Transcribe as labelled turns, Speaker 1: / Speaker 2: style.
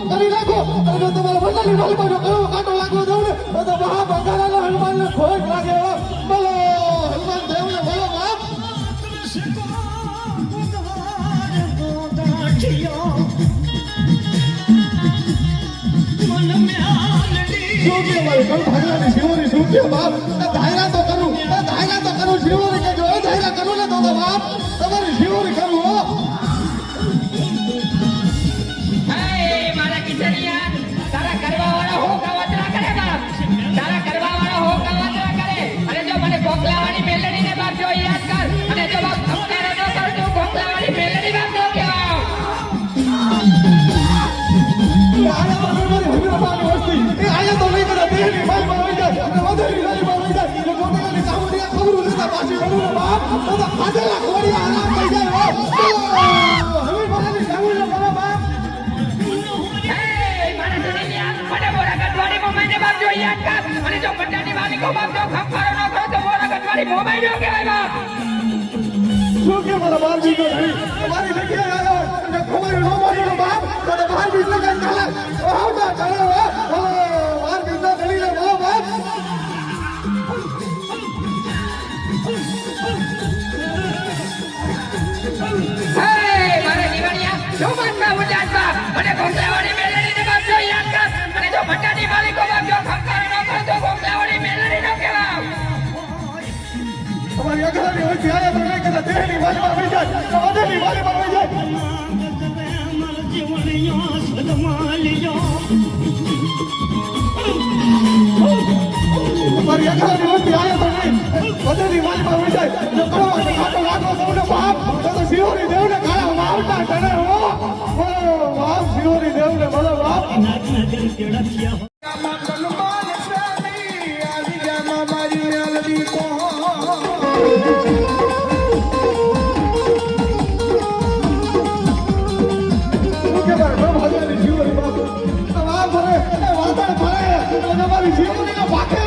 Speaker 1: કરી નાખો અને તમારા બંધાની માલમાં જો કયો કાંટો લાગવો દઉં ને તો મહાબંગાળાના હનુમાનને ખોટ લાગે બોલો હનુમાન દેવને બોલો બાપ શું કે મારી કણ ભાગલાની શિવોની શું કે બાપ ધાયરા તો કરું શિવોની કે જો ધાયરા કરું ને તો બાપ તમારી શિવોની કરું હો
Speaker 2: તારા કરવા વાળા હો કાવતરા કરે બાપ તારા કરવા વાળા હો કાવતરા કરે અને જો મને કોકલાવાળી મેલડીને બાપ જો યાદ કર અને જો બાપ ધમકારો ન કર તો કોકલાવાળી મેલડી બાપ જો કે
Speaker 1: આયા તો નહીં કરે દેહની માલમાં હોય જાય અને વધેરી ગાડીમાં હોય જાય જો કોકલાની કામડિયા ખબરું લેતા પાછી ગણું બાપ તો ખાધેલા ખોડિયા આરામ થઈ જાય હો હવે મારાની સામુને કરો બાપ બાપ જો યાદ કર અને જો પટ્ટાની માલિકો બાપ જો ખંખારો ન કરો તો મોરા ગટવાડી મોબાઈલ જો કહેવાય બાપ શું કે મારા બાર બીજો નહીં તમારી જગ્યાએ આવ્યો અને ખોમાયો નો માર્યો બાપ તો બાર બીજો કઈ ચાલે આવતા ચાલે બાર બીજો ગણી લે બોલો બાપ હે મારા દીવાનિયા જો માતા ઉજાસ બાપ મને કોકલાવાળી મેલડીને બાપ જો યાદ કર અને જો પટ્ટાની માલિકો બાપ જો ખંખારો ન કરો તો કોકલાવાળી મેલડી ન કહેવાય તમારી અગરાની હોય ત્યારે તો નહીં કહેતા દેહની વાલીમાં આવી જાય તો વધેની વાલીમાં આવી જાય તમારી અગરાની હોય ત્યારે તો નહીં વધેની વાલીમાં આવી જાય જો કરવા ખાતો લાગો સૌને બાપ તો શિવોની દેવને કાળા વાવતા ચડે હો બાપ શિવોની દેવને બોલો બાપ તમારી જીવોની